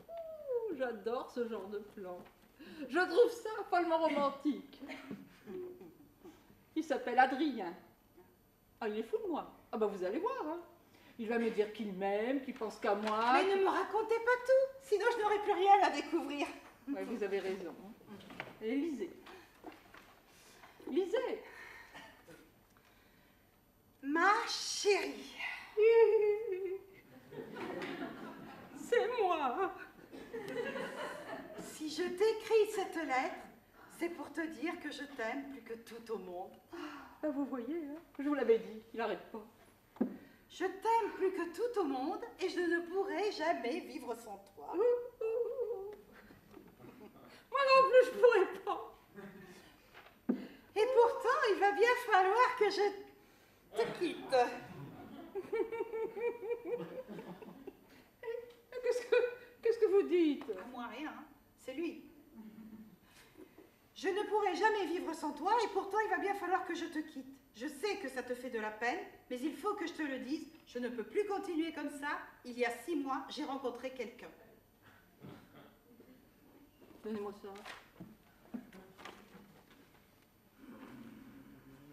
Oh, j'adore ce genre de plan. Je trouve ça follement romantique. Il s'appelle Adrien. Ah, il est fou de moi. Ah bah vous allez voir, hein. Il va me dire qu'il m'aime, qu'il pense qu'à moi. Mais ne me racontez pas tout, sinon je n'aurai plus rien à découvrir. Ouais, vous avez raison. Et lisez. Lisez. Ma chérie. C'est moi. Si je t'écris cette lettre, c'est pour te dire que je t'aime plus que tout au monde. Ah, vous voyez, hein, je vous l'avais dit, il n'arrête pas. Je t'aime plus que tout au monde et je ne pourrai jamais vivre sans toi. Moi non plus, je pourrais pas. Et pourtant, il va bien falloir que je te quitte. Qu'est-ce que vous dites? À moi rien, hein. C'est lui. Je ne pourrai jamais vivre sans toi et pourtant il va bien falloir que je te quitte. Je sais que ça te fait de la peine, mais il faut que je te le dise, je ne peux plus continuer comme ça. Il y a 6 mois, j'ai rencontré quelqu'un. Donnez-moi ça.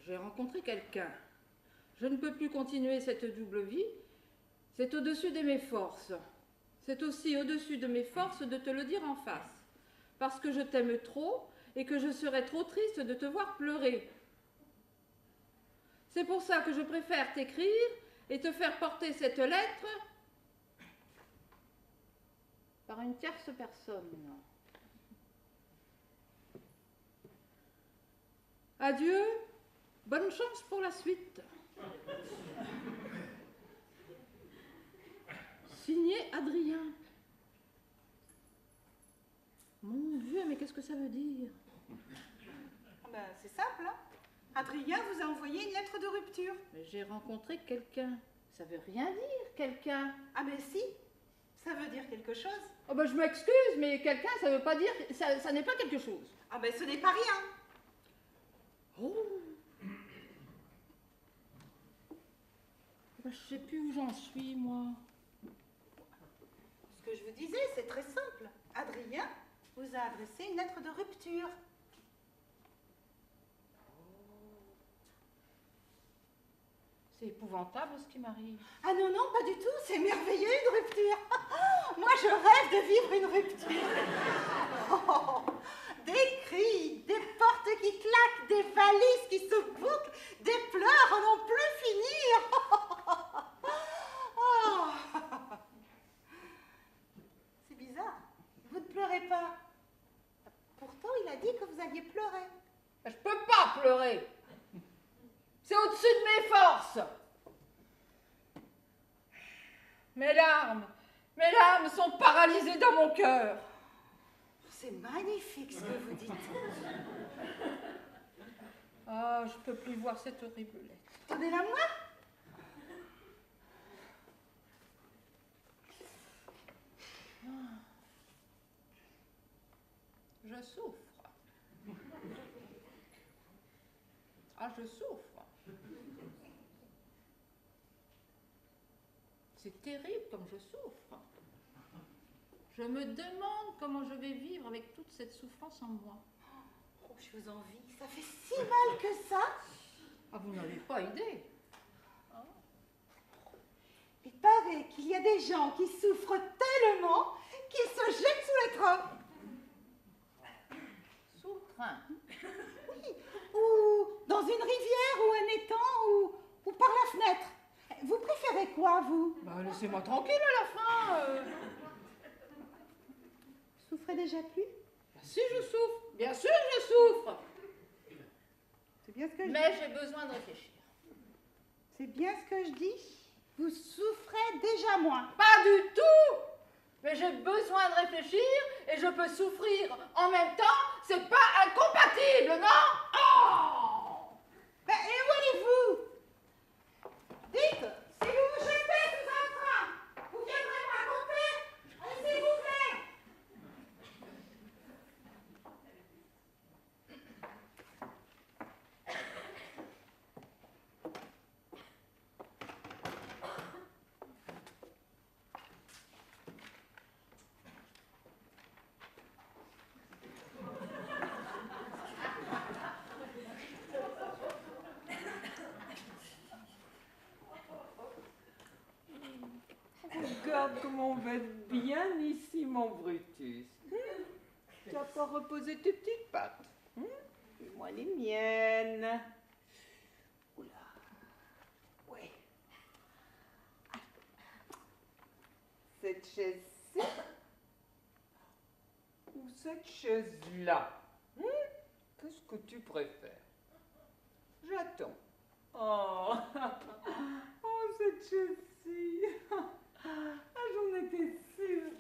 J'ai rencontré quelqu'un. Je ne peux plus continuer cette double vie. C'est au-dessus de mes forces. C'est aussi au-dessus de mes forces de te le dire en face. Parce que je t'aime trop et que je serais trop triste de te voir pleurer. C'est pour ça que je préfère t'écrire et te faire porter cette lettre par une tierce personne. Adieu, bonne chance pour la suite. Signé Adrien. Mon Dieu, mais qu'est-ce que ça veut dire? Ben, c'est simple, hein. Adrien vous a envoyé une lettre de rupture. Mais j'ai rencontré quelqu'un. Ça veut rien dire, quelqu'un. Ah ben si, ça veut dire quelque chose. Oh ben je m'excuse, mais quelqu'un, ça veut pas dire... Ça n'est pas quelque chose. Ah ben ce n'est pas rien. Oh ben, je sais plus où j'en suis, moi. Ce que je vous disais, c'est très simple. Adrien vous a adressé une lettre de rupture. C'est épouvantable ce qui m'arrive. Ah non, non, pas du tout, c'est merveilleux une rupture. Moi, je rêve de vivre une rupture. Oh, des cris, des portes qui claquent, des valises qui se bouclent, des pleurs à n'en plus finir. Oh. C'est bizarre, vous ne pleurez pas. Pourtant, il a dit que vous alliez pleurer. Je peux pas pleurer. C'est au-dessus de mes forces. Mes larmes sont paralysées dans mon cœur. C'est magnifique ce que vous dites. Ah, je peux plus voir cette horrible lettre. Donnez-la moi. Je souffre. Ah, je souffre. C'est terrible comme je souffre. Je me demande comment je vais vivre avec toute cette souffrance en moi. Oh, je vous envie. Ça fait si mal que ça. Ah, vous n'avez pas idée. Il paraît qu'il y a des gens qui souffrent tellement qu'ils se jettent sous les trains. Sous le train. Oui, ou dans une rivière ou un étang ou par la fenêtre. Vous préférez quoi, vous? Bah, laissez-moi tranquille à la fin. Vous souffrez déjà plus? Bah, si je souffre, bien sûr je souffre. C'est bien ce que je Mais j'ai besoin de réfléchir. C'est bien ce que je dis. Vous souffrez déjà moins. Pas du tout. Mais j'ai besoin de réfléchir et je peux souffrir en même temps. C'est pas incompatible, non? Oh! Ben, et où allez-vous? Dites, si vous vous jetez sous un train, vous viendrez me raconter? Allez, s'il vous plaît. Regarde comment on va être bien ici, mon Brutus. Tu n'as pas reposé tes petites pattes. Fais-moi les miennes. Oula. cette chaise-ci ou cette chaise-là? Qu'est-ce que tu préfères? J'attends. Oh, oh cette chaise-ci. Ah, j'en étais sûre.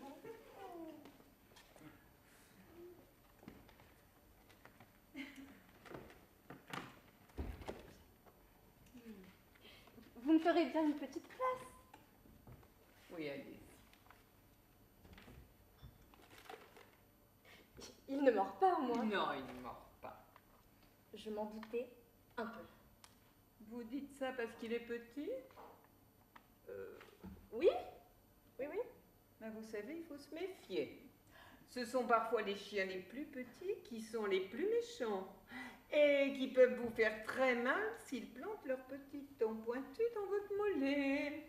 Vous me ferez bien une petite place. Oui, allez. Il ne mord pas, moi. Non, il ne mord pas. Je m'en doutais un peu. Vous dites ça parce qu'il est petit? Oui, oui, oui. Ben, vous savez, il faut se méfier. Ce sont parfois les chiens les plus petits qui sont les plus méchants et qui peuvent vous faire très mal s'ils plantent leurs petits dents pointus dans votre mollet.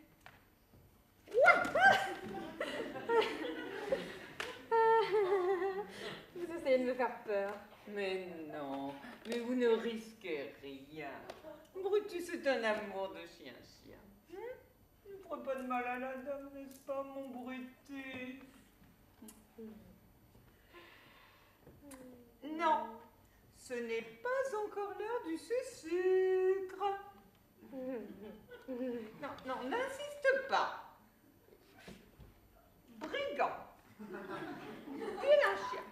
Vous essayez de me faire peur. Mais non, mais vous ne risquez rien. Brutus est un amour de chien-chien. Ne prends pas de mal à la dame, n'est-ce pas, mon Brutus? Non, ce n'est pas encore l'heure du sucre. Non, non, n'insiste pas. Brigand. Vilain chien.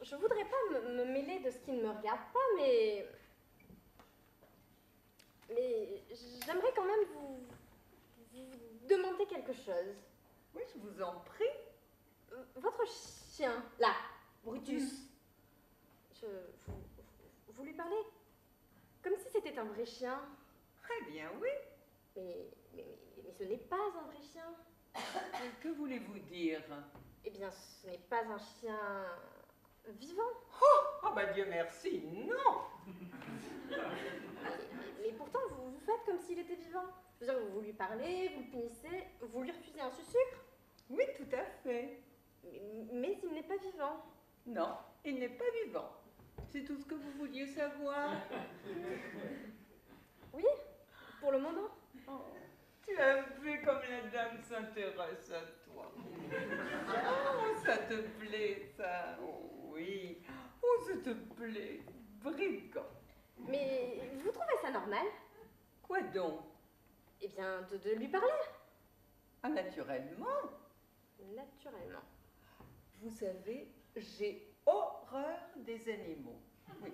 Je voudrais pas me mêler de ce qui ne me regarde pas, mais j'aimerais quand même vous demander quelque chose. Oui, je vous en prie. Votre chien, là, Brutus, vous lui parlez comme si c'était un vrai chien. Très bien, oui. Mais ce n'est pas un vrai chien. Que voulez-vous dire? Eh bien, ce n'est pas un chien vivant. Oh, bah Dieu merci, non. Mais pourtant, vous faites comme s'il était vivant. Je veux dire, vous lui parlez, vous le punissez, vous lui refusez un sucre. Oui, tout à fait. Mais il n'est pas vivant. Non, il n'est pas vivant. C'est tout ce que vous vouliez savoir. Oui, pour le moment. Oh, tu as vu comme la dame s'intéresse à toi. Oh, ça te plaît, ça. Oh, oui. Oh, ça te plaît. Brigand. Mais vous trouvez ça normal? Quoi donc? Eh bien, de lui parler. Ah, naturellement. Naturellement. Vous savez, j'ai horreur des animaux. Oui,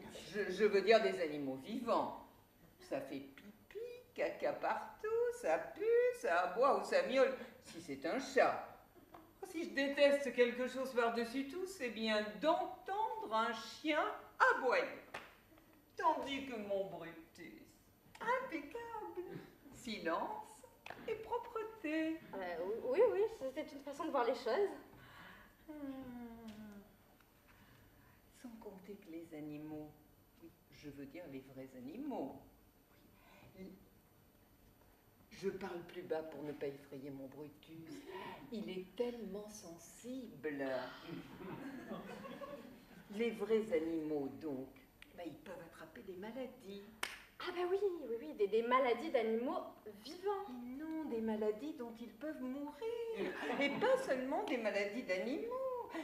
je veux dire des animaux vivants. Ça fait pipi, caca partout, ça pue, ça aboie ou ça miaule. Si c'est un chat. Si je déteste quelque chose par-dessus tout, c'est bien d'entendre un chien aboyer. Tandis que mon Brutus, impeccable, silence et propreté. Oui, c'est une façon de voir les choses. Sans compter que les animaux, oui, je veux dire les vrais animaux. Oui. Je parle plus bas pour ne pas effrayer mon Brutus. Il est tellement sensible. Les vrais animaux, donc, bah, ils peuvent attraper des maladies. Ah bah oui, des maladies d'animaux vivants. Non, des maladies dont ils peuvent mourir. Et pas seulement des maladies d'animaux.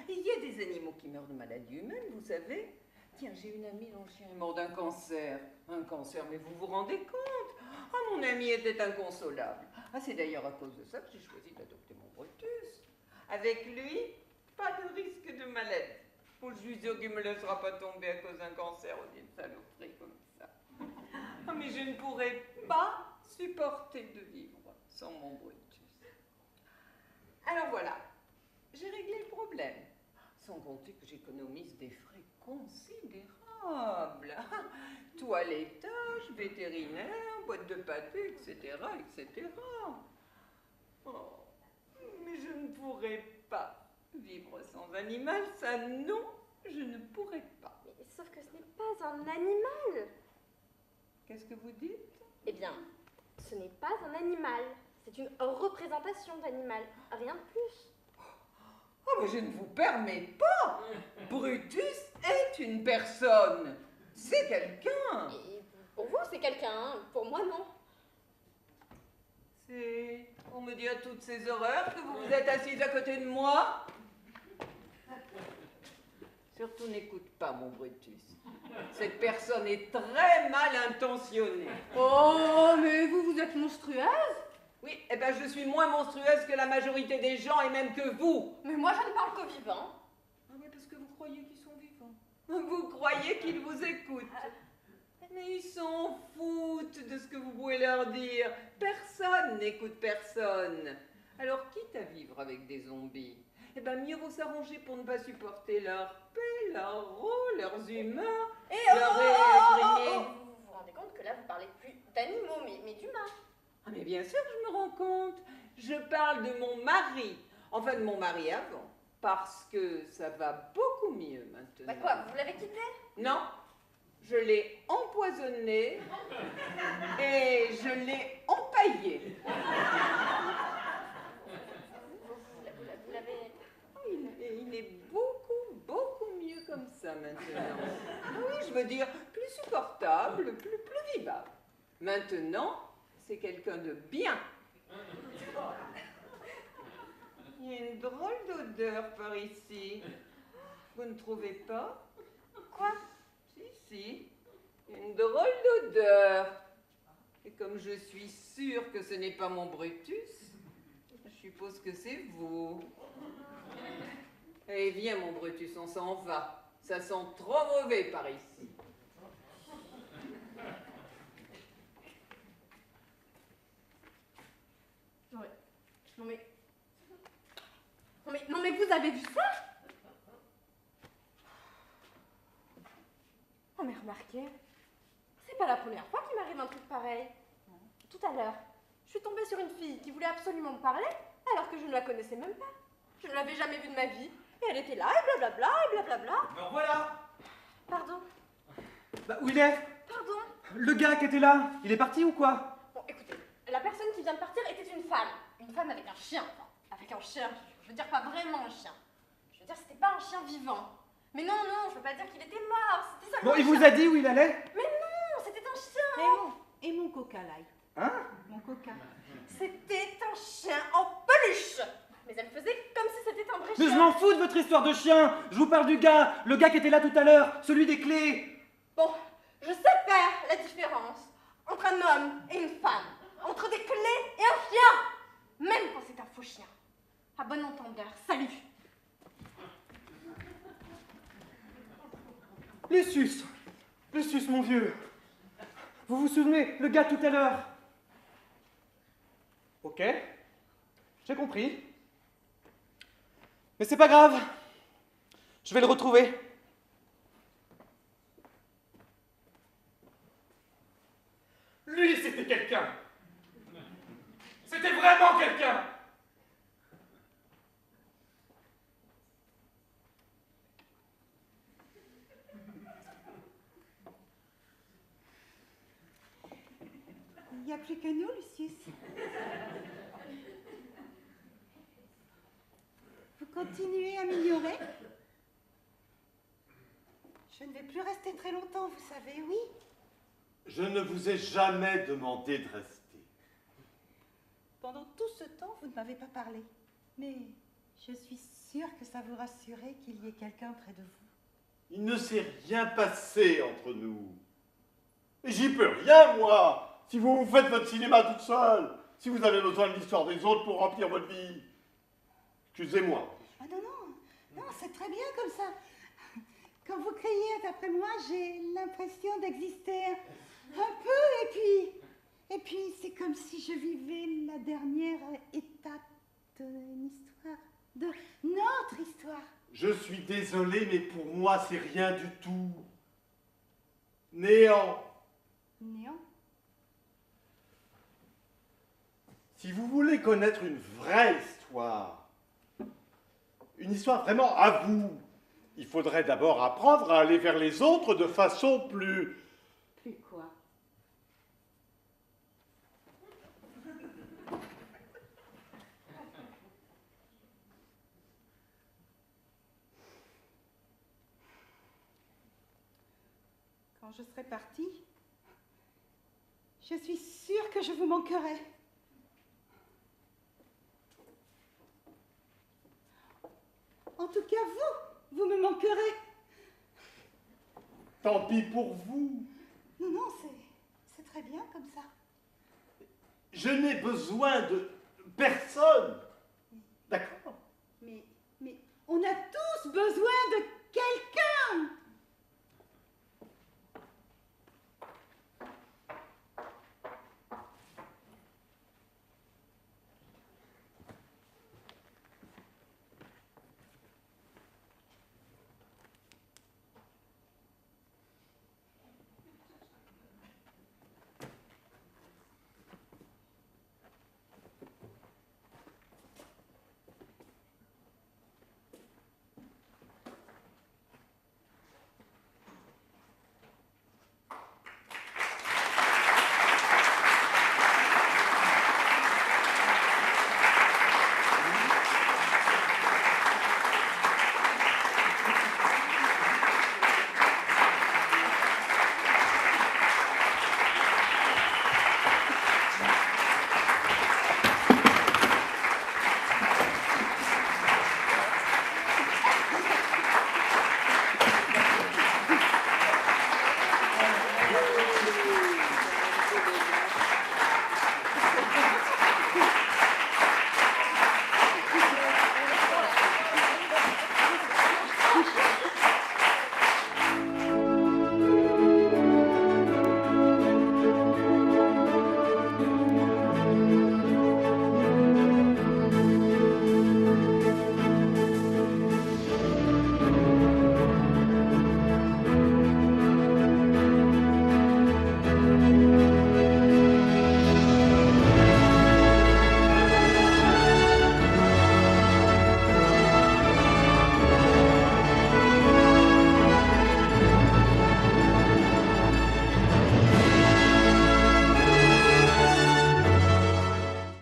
Il y a des animaux qui meurent de maladies humaines, vous savez. Tiens, j'ai une amie dont le chien est mort d'un cancer. Un cancer, mais vous vous rendez compte? Ah, mon ami était inconsolable. Ah, c'est d'ailleurs à cause de ça que j'ai choisi d'adopter mon Brutus. Avec lui, pas de risque de maladie. Oh, je suis sûre qu'il ne me laissera pas tomber à cause d'un cancer ou d'une saloperie comme ça. Ah, mais je ne pourrais pas supporter de vivre sans mon Brutus. Alors voilà, j'ai réglé le problème. Sans compter que j'économise des frais considérables. Toilettage, vétérinaire, boîte de pâté, etc., etc. Oh, mais je ne pourrais pas vivre sans animal, ça non, je ne pourrais pas. Mais sauf que ce n'est pas un animal. Qu'est-ce que vous dites? Eh bien, ce n'est pas un animal. C'est une représentation d'animal, rien de plus. Oh, mais je ne vous permets pas. Brutus est une personne. C'est quelqu'un. Et pour vous, c'est quelqu'un, hein. Pour moi, non. C'est écoutez, on me dit à toutes ces horreurs que vous vous êtes assise à côté de moi. Surtout n'écoute pas, mon Brutus. Cette personne est très mal intentionnée. Oh, mais vous êtes monstrueuse. Oui, eh ben je suis moins monstrueuse que la majorité des gens et même que vous. Mais moi, je ne parle qu'aux vivants. Ah oui, parce que vous croyez qu'ils sont vivants. Vous croyez qu'ils vous écoutent. Mais ils s'en foutent de ce que vous pouvez leur dire. Personne n'écoute personne. Alors, quitte à vivre avec des zombies, eh ben mieux vaut s'arranger pour ne pas supporter leur paix, leur rôle, leurs humeurs, leur effrayer. Vous vous rendez compte que là, vous parlez plus d'animaux, mais d'humains. Ah mais bien sûr que je me rends compte. Je parle de mon mari. Enfin, de mon mari avant. Parce que ça va beaucoup mieux maintenant. Bah quoi, vous l'avez quitté? Non, je l'ai empoisonné et je l'ai empaillé. Vous l'avez... Il est beaucoup, beaucoup mieux comme ça maintenant. Ah oui, je veux dire, plus supportable, plus vivable. Maintenant, c'est quelqu'un de bien. Il y a une drôle d'odeur par ici. Vous ne trouvez pas? Quoi? Si, il y a une drôle d'odeur. Et comme je suis sûre que ce n'est pas mon Brutus, je suppose que c'est vous. Eh viens, mon Brutus, on s'en va. Ça sent trop mauvais par ici. Ouais. Non mais vous avez vu ça? Oh mais remarquez, c'est pas la première fois qu'il m'arrive un truc pareil. Tout à l'heure, je suis tombée sur une fille qui voulait absolument me parler, alors que je ne la connaissais même pas. Je ne l'avais jamais vue de ma vie, et elle était là, et blablabla, et blablabla. Alors voilà. Pardon, Bah, où il est? pardon. Le gars qui était là, il est parti ou quoi? Bon, écoutez, la personne qui vient de partir était une femme avec un chien. Enfin, avec un chien, je veux dire pas vraiment un chien. Je veux dire, c'était pas un chien vivant. Mais non, je veux pas dire qu'il était mort, c'était seulement Bon, il un vous chien. a dit où il allait? Mais non, c'était un chien. Et mon coca, là. Hein? Mon coca. C'était un chien en peluche. Mais elle faisait comme si c'était un vrai Mais je chien. m'en fous de votre histoire de chien. Je vous parle du gars, le gars qui était là tout à l'heure, celui des clés. Bon, je sais faire la différence entre un homme et une femme, entre des clés et un chien, même quand c'est un faux chien. À bon entendeur, salut. Lucius, mon vieux. Vous vous souvenez, le gars tout à l'heure? Ok, j'ai compris. Mais c'est pas grave, je vais le retrouver. Lui, c'était quelqu'un. C'était vraiment quelqu'un. Il n'y a plus que nous, Lucius. Vous continuez à m'ignorer? Je ne vais plus rester très longtemps, vous savez, oui. Je ne vous ai jamais demandé de rester. Pendant tout ce temps, vous ne m'avez pas parlé. Mais je suis sûre que ça vous rassurait qu'il y ait quelqu'un près de vous. Il ne s'est rien passé entre nous. Et j'y peux rien, moi. Si vous faites votre cinéma toute seule, si vous avez besoin de l'histoire des autres pour remplir votre vie. Excusez-moi. Ah non, c'est très bien comme ça. Quand vous criez après moi, j'ai l'impression d'exister un peu, et puis c'est comme si je vivais la dernière étape d'une histoire, de notre histoire. Je suis désolé, mais pour moi, c'est rien du tout. Néant. Néant. Si vous voulez connaître une vraie histoire, une histoire vraiment à vous, il faudrait d'abord apprendre à aller vers les autres de façon plus... Plus quoi? Quand je serai partie, je suis sûre que je vous manquerai. En tout cas, vous me manquerez. Tant pis pour vous. Non, non, c'est très bien comme ça. Je n'ai besoin de personne. D'accord? Mais on a tous besoin de quelqu'un.